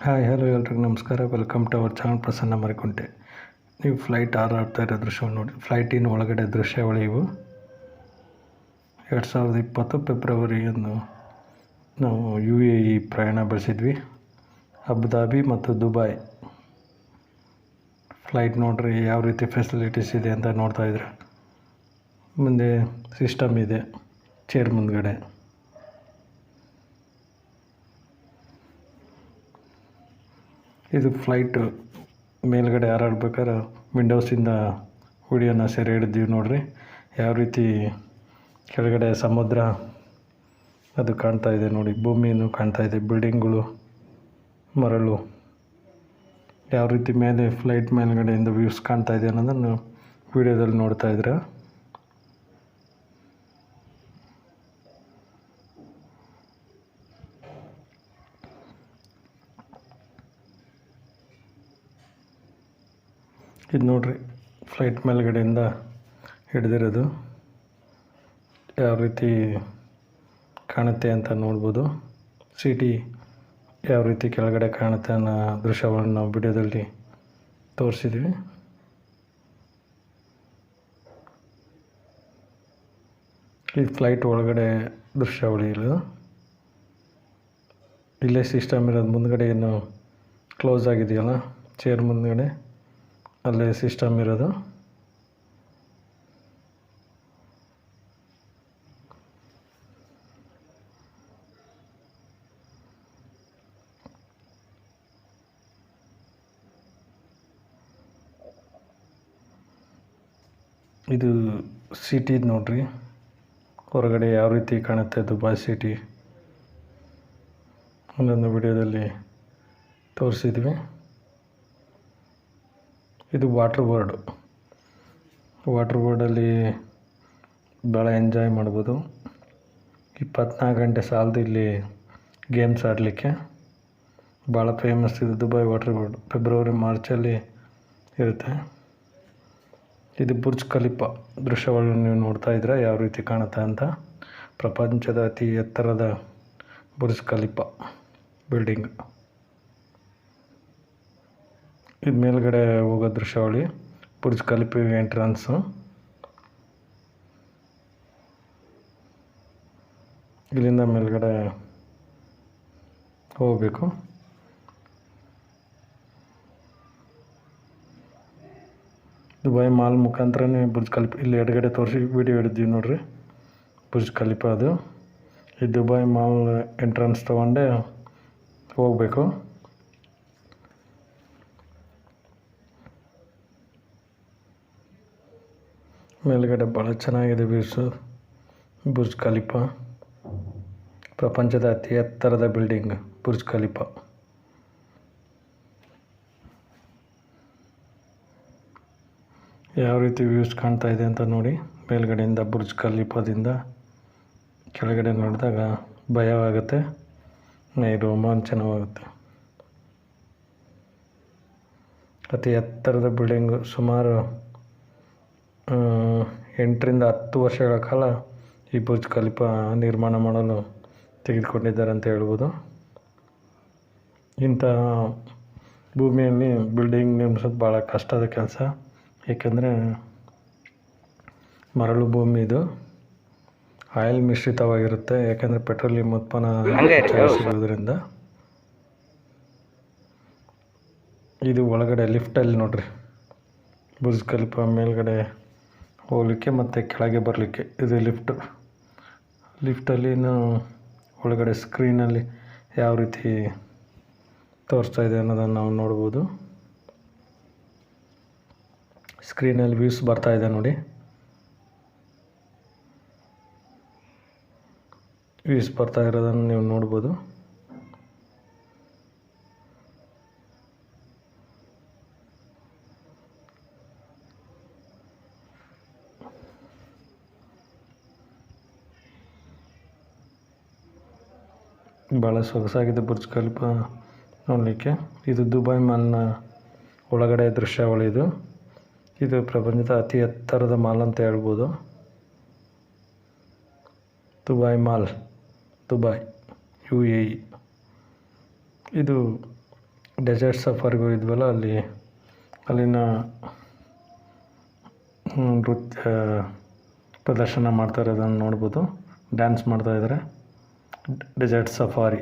Hi hello ಎಲ್ರಿಗೂ ನಮಸ್ಕಾರ. Welcome to our channel Prasanna Marikunte. ನೀವು ಫ್ಲೈಟ್ ಹಾರಾಡ್ತಾ ಇರೋ ದೃಶ್ಯವನ್ನು ನೋಡಿ. ಫ್ಲೈಟಿನ ಒಳಗಡೆ ದೃಶ್ಯಾವಳಿ ಇವು. 2020 ಫೆಬ್ರವರಿಯನ್ನು ನಾವು UAE ಪ್ರಯಾಣ ಬೆಳೆಸಿದ್ವಿ. ಅಬುದಾಬಿ ಮತ್ತು ದುಬೈ ಫ್ಲೈಟ್ ನೋಡ್ರಿ ಯಾವ ರೀತಿ ಫೆಸಿಲಿಟೀಸ್ ಇದೆ ಅಂತ ನೋಡ್ತಾ ಇದ್ರೆ. ಮುಂದೆ ಸಿಸ್ಟಮ್ ಇದೆ ಚೇರ್ ಮುಂದ್ಗಡೆ. ಇದು ಫ್ಲೈಟು ಮೇಲ್ಗಡೆ ಹಾರಾಡ್ಬೇಕಾದ್ರೆ ವಿಂಡೋಸಿಂದ ವಿಡಿಯೋನ ಸೆರೆ ಹಿಡಿದ್ವಿ ನೋಡ್ರಿ. ಯಾವ ರೀತಿ ಕೆಳಗಡೆ ಸಮುದ್ರ ಅದು ಕಾಣ್ತಾ ಇದೆ ನೋಡಿ, ಭೂಮಿಯನ್ನು ಕಾಣ್ತಾ ಇದೆ, ಬಿಲ್ಡಿಂಗ್ಗಳು, ಮರಳು, ಯಾವ ರೀತಿ ಮೇಲೆ ಫ್ಲೈಟ್ ಮೇಲ್ಗಡೆಯಿಂದ ವ್ಯೂಸ್ ಕಾಣ್ತಾ ಇದೆ ಅನ್ನೋದನ್ನು ವಿಡಿಯೋದಲ್ಲಿ ನೋಡ್ತಾ ಇದ್ರೆ. ಇದು ನೋಡ್ರಿ ಫ್ಲೈಟ್ ಮೇಲ್ಗಡೆಯಿಂದ ಹಿಡಿದಿರೋದು ಯಾವ ರೀತಿ ಕಾಣುತ್ತೆ ಅಂತ ನೋಡ್ಬೋದು. ಸಿಟಿ ಯಾವ ರೀತಿ ಕೆಳಗಡೆ ಕಾಣುತ್ತೆ ಅನ್ನೋ ದೃಶ್ಯವನ್ನು ನಾವು ವಿಡಿಯೋದಲ್ಲಿ ತೋರಿಸಿದ್ವಿ. ಈ ಫ್ಲೈಟ್ ಒಳಗಡೆ ದೃಶ್ಯಾವಳಿ ಇರೋದು. ಇಲ್ಲೇ ಸಿಸ್ಟಮ್ ಇರೋದು. ಮುಂದ್ಗಡೆ ಏನು ಕ್ಲೋಸ್ ಆಗಿದೆಯಲ್ಲ ಚೇರ್ ಮುಂದ್ಗಡೆ, ಅಲ್ಲೇ ಸಿಸ್ಟಮ್ ಇರೋದು. ಇದು ಸಿಟಿ ನೋಡ್ರಿ, ಹೊರಗಡೆ ಯಾವ ರೀತಿ ಕಾಣುತ್ತೆ ದುಬೈ ಸಿಟಿ ಒಂದೊಂದು ವಿಡಿಯೋದಲ್ಲಿ ತೋರಿಸಿದ್ವಿ. ಇದು ವಾಟರ್ ಬೋರ್ಡಲ್ಲಿ ಭಾಳ ಎಂಜಾಯ್ ಮಾಡ್ಬೋದು. 24 ಗಂಟೆ ಸಾಲದು ಇಲ್ಲಿ ಗೇಮ್ಸ್ ಆಡಲಿಕ್ಕೆ. ಭಾಳ ಫೇಮಸ್ ಇದು ದುಬೈ ವಾಟರ್ ಬೋರ್ಡ್. ಫೆಬ್ರವರಿ ಮಾರ್ಚಲ್ಲಿ ಇರುತ್ತೆ. ಇದು ಬುರ್ಜ್ ಖಲೀಫಾ ದೃಶ್ಯವನ್ನು ನೀವು ನೋಡ್ತಾ ಇದ್ರೆ ಯಾವ ರೀತಿ ಕಾಣುತ್ತೆ ಅಂತ. ಪ್ರಪಂಚದ ಅತಿ ಎತ್ತರದ ಬುರ್ಜ್ ಖಲೀಫಾ ಬಿಲ್ಡಿಂಗ್. ಇದು ಮೇಲ್ಗಡೆ ಹೋಗೋ ದೃಶ್ಯಾವಳಿ, ಬುರ್ಜ್ ಖಲೀಫಾ ಎಂಟ್ರನ್ಸು. ಇಲ್ಲಿಂದ ಮೇಲ್ಗಡೆ ಹೋಗಬೇಕು. ದುಬೈ ಮಾಲ್ ಮುಖಾಂತರನೇ ಬುರ್ಜ್ ಖಲೀಫಾ. ಇಲ್ಲಿ ಎಡಗಡೆ ತೋರಿಸಿ ವಿಡಿಯೋ ಹಿಡಿದ್ವಿ ನೋಡ್ರಿ, ಬುರ್ಜ್ ಖಲೀಫಾ ಅದು. ಈ ದುಬೈ ಮಾಲ್ ಎಂಟ್ರನ್ಸ್ ತೊಗೊಂಡೆ ಹೋಗಬೇಕು. ಮೇಲ್ಗಡೆ ಭಾಳ ಚೆನ್ನಾಗಿದೆ ವ್ಯೂಸು. ಬುರ್ಜ್ ಖಲೀಫಾ ಪ್ರಪಂಚದ ಅತಿ ಎತ್ತರದ ಬಿಲ್ಡಿಂಗ್ ಬುರ್ಜ್ ಖಲೀಫಾ. ಯಾವ ರೀತಿ ವ್ಯೂಸ್ ಕಾಣ್ತಾ ಇದೆ ಅಂತ ನೋಡಿ. ಮೇಲ್ಗಡೆಯಿಂದ ಬುರ್ಜ್ ಖಲೀಫಾದಿಂದ ಕೆಳಗಡೆ ನೋಡಿದಾಗ ಭಯವಾಗುತ್ತೆ, ರೋಮಾಂಚನವಾಗುತ್ತೆ. ಅತಿ ಎತ್ತರದ ಬಿಲ್ಡಿಂಗು. ಸುಮಾರು 8 ರಿಂದ 10 ವರ್ಷಗಳ ಕಾಲ ಈ ಬುರ್ಜ್ ಖಲೀಫಾ ನಿರ್ಮಾಣ ಮಾಡಲು ತೆಗೆದುಕೊಂಡಿದ್ದಾರೆ ಅಂತ ಹೇಳ್ಬೋದು. ಇಂಥ ಭೂಮಿಯಲ್ಲಿ ಬಿಲ್ಡಿಂಗ್ ನಿರ್ಮಿಸೋದು ಭಾಳ ಕಷ್ಟದ ಕೆಲಸ. ಏಕೆಂದರೆ ಮರಳು ಭೂಮಿ ಇದು. ಆಯಿಲ್ ಮಿಶ್ರಿತವಾಗಿರುತ್ತೆ, ಯಾಕೆಂದರೆ ಪೆಟ್ರೋಲಿಯಂ ಉತ್ಪನ್ನ ಸಿಗೋದ್ರಿಂದ. ಇದು ಒಳಗಡೆ ಲಿಫ್ಟಲ್ಲಿ ನೋಡ್ರಿ, ಬುರ್ಜ್ ಖಲೀಫಾ ಮೇಲ್ಗಡೆ ಹೋಗಲಿಕ್ಕೆ ಮತ್ತು ಕೆಳಗೆ ಬರಲಿಕ್ಕೆ ಇದು ಲಿಫ್ಟಲ್ಲಿ ನಾವು ಒಳಗಡೆ ಸ್ಕ್ರೀನಲ್ಲಿ ಯಾವ ರೀತಿ ತೋರಿಸ್ತಾ ಇದೆ ಅನ್ನೋದನ್ನು ನಾವು ನೋಡ್ಬೋದು. ಸ್ಕ್ರೀನಲ್ಲಿ ವ್ಯೂಸ್ ಬರ್ತಾ ಇದೆ ನೋಡಿ. ವ್ಯೂಸ್ ಬರ್ತಾ ಇರೋದನ್ನು ನೀವು ನೋಡ್ಬೋದು. ಭಾಳ ಸೊಗಸಾಗಿದೆ ಬುರ್ಜ್ ಖಲೀಫಾ ನೋಡಲಿಕ್ಕೆ. ಇದು ದುಬೈ ಮಾಲ್ನ ಒಳಗಡೆ ದೃಶ್ಯಾವಳಿ ಇದು. ಇದು ಪ್ರಪಂಚದ ಅತಿ ಎತ್ತರದ ಮಾಲ್ ಅಂತ ಹೇಳ್ಬೋದು. Dubai mall, Dubai UAE. ಇದು ಡೆಸರ್ಟ್ ಸಫಾರಿಗೆ ಹೋಗಿದ್ವಲ್ಲ, ಅಲ್ಲಿನ ನೃತ್ಯ ಪ್ರದರ್ಶನ ಮಾಡ್ತಾ ಇರೋದನ್ನು ನೋಡ್ಬೋದು. ಡ್ಯಾನ್ಸ್ ಮಾಡ್ತಾಯಿದ್ದಾರೆ. Desert safari.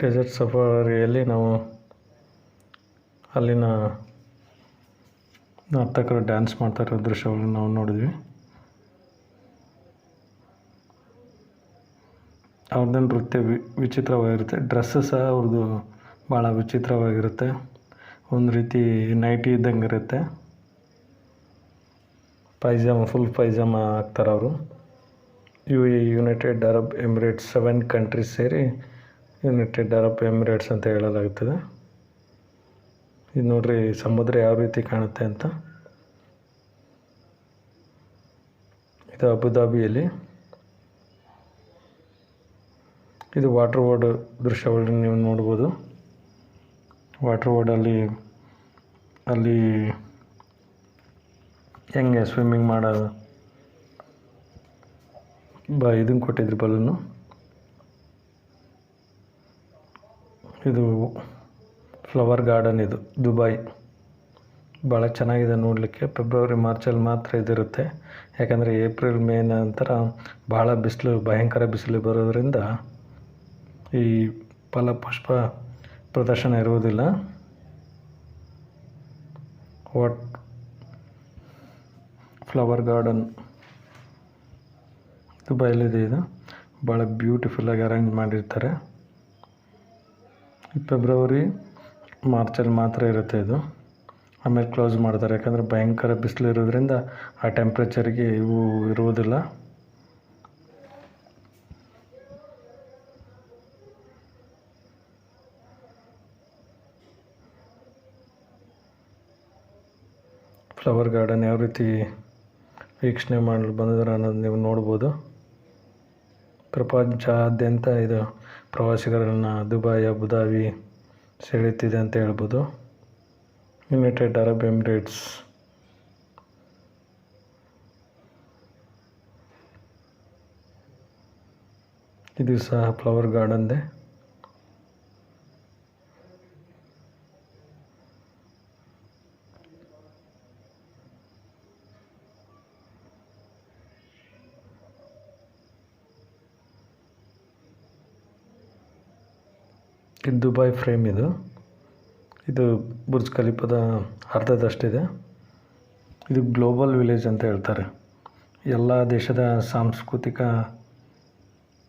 ಡೆಸರ್ಟ್ ಸಫಾರಿಯಲ್ಲಿ ನಾವು ಅಲ್ಲಿನ ನರ್ತಕರು ಡ್ಯಾನ್ಸ್ ಮಾಡ್ತಾ ಇರೋ ದೃಶ್ಯವನ್ನು ನಾವು ನೋಡಿದ್ವಿ. ಅವ್ರದ್ದು ನೃತ್ಯ ವಿಚಿತ್ರವಾಗಿರುತ್ತೆ. ಡ್ರೆಸ್ಸು ಸಹ ಅವ್ರದ್ದು ಭಾಳ ವಿಚಿತ್ರವಾಗಿರುತ್ತೆ. ಒಂದು ರೀತಿ ನೈಟಿ ಇದ್ದಂಗೆ ಇರುತ್ತೆ. ಫುಲ್ ಪೈಜಾಮ ಹಾಕ್ತಾರೆ ಅವರು. UAE United Arab Emirates 7 countries ಸೇರಿ ಯುನೈಟೆಡ್ ಅರಬ್ ಎಮಿರೇಟ್ಸ್ ಅಂತ ಹೇಳಲಾಗುತ್ತದೆ. ಇದು ನೋಡ್ರಿ ಸಮುದ್ರ ಯಾವ ರೀತಿ ಕಾಣುತ್ತೆ ಅಂತ. ಇದು ಅಬುದಾಬಿಯಲ್ಲಿ. ಇದು ವಾಟರ್ ಬೋರ್ಡ್ ದೃಶ್ಯವನ್ನು ನೀವು ನೋಡ್ಬೋದು. ವಾಟರ್ ಬೋರ್ಡಲ್ಲಿ ಹೆಂಗೆ ಸ್ವಿಮ್ಮಿಂಗ್ ಮಾಡೋದು ಇದನ್ನು ಕೊಟ್ಟಿದ್ರು ಬಲೂನು. ಇದು ಫ್ಲವರ್ ಗಾರ್ಡನ್. ಇದು ದುಬೈ. ಭಾಳ ಚೆನ್ನಾಗಿದೆ ನೋಡಲಿಕ್ಕೆ. ಫೆಬ್ರವರಿ ಮಾರ್ಚಲ್ಲಿ ಮಾತ್ರ ಇದಿರುತ್ತೆ. ಯಾಕಂದರೆ ಏಪ್ರಿಲ್ ಮೇ ನಂತರ ಭಾಳ ಭಯಂಕರ ಬಿಸಿಲು ಬರೋದರಿಂದ ಈ ಫಲಪುಷ್ಪ ಪ್ರದರ್ಶನ ಇರುವುದಿಲ್ಲ. ಫ್ಲವರ್ ಗಾರ್ಡನ್ ದುಬೈಲಿದೆ. ಇದು ಭಾಳ ಬ್ಯೂಟಿಫುಲ್ಲಾಗಿ ಅರೇಂಜ್ ಮಾಡಿರ್ತಾರೆ. ಫೆಬ್ರವರಿ ಮಾರ್ಚಲ್ಲಿ ಮಾತ್ರ ಇರುತ್ತೆ ಇದು. ಆಮೇಲೆ ಕ್ಲೋಸ್ ಮಾಡ್ತಾರೆ. ಯಾಕಂದರೆ ಭಯಂಕರ ಬಿಸಿಲು ಇರೋದ್ರಿಂದ ಆ ಟೆಂಪ್ರೇಚರ್ಗೆ ಇವು ಇರುವುದಿಲ್ಲ. ಫ್ಲವರ್ ಗಾರ್ಡನ್ ಯಾವ ರೀತಿ ವೀಕ್ಷಣೆ ಮಾಡಲು ಬಂದಿದ್ದಾರೆ ಅನ್ನೋದು ನೀವು ನೋಡ್ಬೋದು. ಪ್ರಪಂಚಾದ್ಯಂತ ಇದು ಪ್ರವಾಸಿಗರನ್ನು ದುಬೈ, ಅಬುದಾಬಿ ಸೆಳೆಯುತ್ತಿದೆ ಅಂತ ಹೇಳ್ಬೋದು. United Arab Emirates. ಇದು ಸಹ ಫ್ಲವರ್ ಗಾರ್ಡನ್ದೇ. ಇದು ದುಬೈ ಫ್ರೇಮ್. ಇದು ಬುರ್ಜ್ ಖಲೀಫಾದ ಅರ್ಧದಷ್ಟಿದೆ. ಇದು ಗ್ಲೋಬಲ್ ವಿಲೇಜ್ ಅಂತ ಹೇಳ್ತಾರೆ. ಎಲ್ಲ ದೇಶದ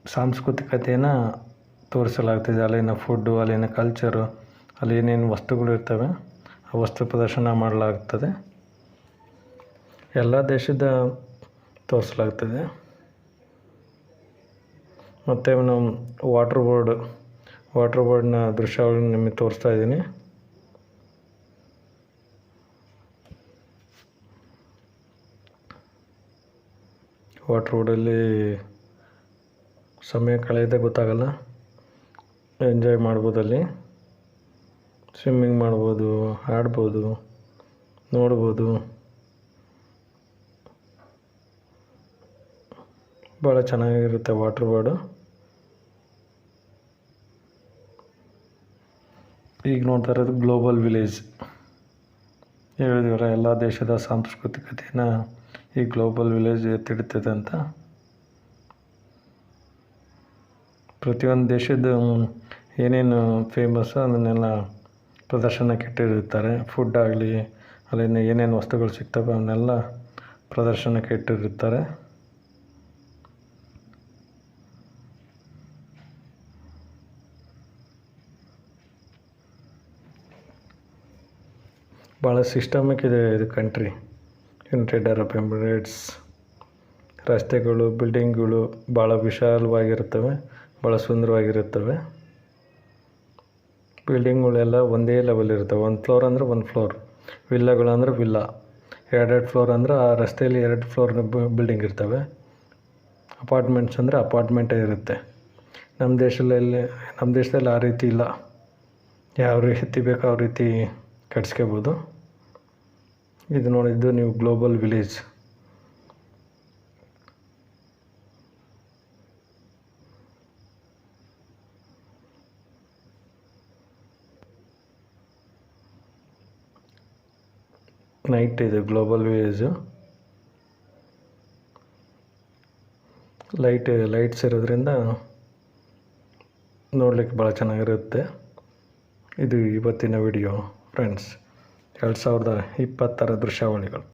ಸಾಂಸ್ಕೃತಿಕತೆಯನ್ನು ತೋರಿಸಲಾಗ್ತಿದೆ. ಅಲ್ಲಿನ ಫುಡ್ಡು, ಅಲ್ಲಿನ ಕಲ್ಚರು, ಅಲ್ಲಿ ಏನೇನು ವಸ್ತುಗಳು ಇರ್ತವೆ ಆ ವಸ್ತು ಪ್ರದರ್ಶನ ಮಾಡಲಾಗ್ತದೆ. ಎಲ್ಲ ದೇಶದ ತೋರಿಸಲಾಗ್ತದೆ. ಮತ್ತು ನಾವು ವಾಟರ್ ಬೋರ್ಡ್ನ ದೃಶ್ಯಗಳನ್ನು ನಿಮಗೆ ತೋರಿಸ್ತಾ ಇದ್ದೀನಿ. ವಾಟರ್ ಬೋರ್ಡಲ್ಲಿ ಸಮಯ ಕಳೆಯೋದೇ ಗೊತ್ತಾಗಲ್ಲ. ಎಂಜಾಯ್ ಮಾಡ್ಬೋದು. ಅಲ್ಲಿ ಸ್ವಿಮ್ಮಿಂಗ್ ಮಾಡ್ಬೋದು, ಆಡ್ಬೋದು, ನೋಡ್ಬೋದು. ಭಾಳ ಚೆನ್ನಾಗಿರುತ್ತೆ ವಾಟರ್ ಬೋರ್ಡು. ಈಗ ನೋಡ್ತಾ ಇರೋದು ಗ್ಲೋಬಲ್ ವಿಲೇಜ್. ಹೇಳಿದವರ ಎಲ್ಲ ದೇಶದ ಸಾಂಸ್ಕೃತಿಕತೆಯನ್ನು ಈ ಗ್ಲೋಬಲ್ ವಿಲೇಜ್ ಎತ್ತಿಡ್ತದೆ ಅಂತ. ಪ್ರತಿಯೊಂದು ದೇಶದ ಏನೇನು ಫೇಮಸ್ಸು ಅದನ್ನೆಲ್ಲ ಪ್ರದರ್ಶನಕ್ಕೆ ಇಟ್ಟಿರ್ತಾರೆ. ಫುಡ್ ಆಗಲಿ, ಅಲ್ಲಿನ ಏನೇನು ವಸ್ತುಗಳು ಸಿಗ್ತವೆ ಅವನ್ನೆಲ್ಲ ಪ್ರದರ್ಶನಕ್ಕೆ ಇಟ್ಟಿರ್ತಾರೆ. ಭಾಳ ಸಿಸ್ಟಮಿಕ್ ಇದೆ ಇದು ಕಂಟ್ರಿ, ಯುನೈಟೆಡ್ ಅರಬ್ ಎಮಿರೇಟ್ಸ್. ರಸ್ತೆಗಳು, ಬಿಲ್ಡಿಂಗ್ಗಳು ಭಾಳ ವಿಶಾಲವಾಗಿರುತ್ತವೆ, ಭಾಳ ಸುಂದರವಾಗಿರುತ್ತವೆ. ಬಿಲ್ಡಿಂಗ್ಗಳೆಲ್ಲ ಒಂದೇ ಲೆವೆಲ್ ಇರ್ತವೆ. 1 ಫ್ಲೋರ್ ಅಂದರೆ 1 ಫ್ಲೋರ್, ವಿಲ್ಲಾಗಳು ಅಂದರೆ ವಿಲ್ಲಾ. 2 ಫ್ಲೋರ್ ಅಂದರೆ ಆ ರಸ್ತೆಯಲ್ಲಿ 2 ಫ್ಲೋರ್ನ ಬಿಲ್ಡಿಂಗ್ ಇರ್ತವೆ. ಅಪಾರ್ಟ್ಮೆಂಟ್ಸ್ ಅಂದರೆ ಅಪಾರ್ಟ್ಮೆಂಟೇ ಇರುತ್ತೆ. ನಮ್ಮ ದೇಶದಲ್ಲಿ ಆ ರೀತಿ ಇಲ್ಲ. ಯಾವ ರೀತಿ ಬೇಕೋ ಆ ರೀತಿ ಕಟ್ಸ್ಕೋಬೋದು. ಇದು ನೋಡಿದ್ದು ನೀವು ಗ್ಲೋಬಲ್ ವಿಲೇಜ್. ನೈಟ್ ಇದು ಗ್ಲೋಬಲ್ ವ್ಯೂಸು. ಲೈಟ್ಸ್ ಇರೋದ್ರಿಂದ ನೋಡ್ಲಿಕ್ಕೆ ಭಾಳ ಚೆನ್ನಾಗಿರುತ್ತೆ. ಇದು ಇವತ್ತಿನ ವಿಡಿಯೋ ಫ್ರೆಂಡ್ಸ್. 2020 ದೃಶ್ಯಾವಳಿಗಳು.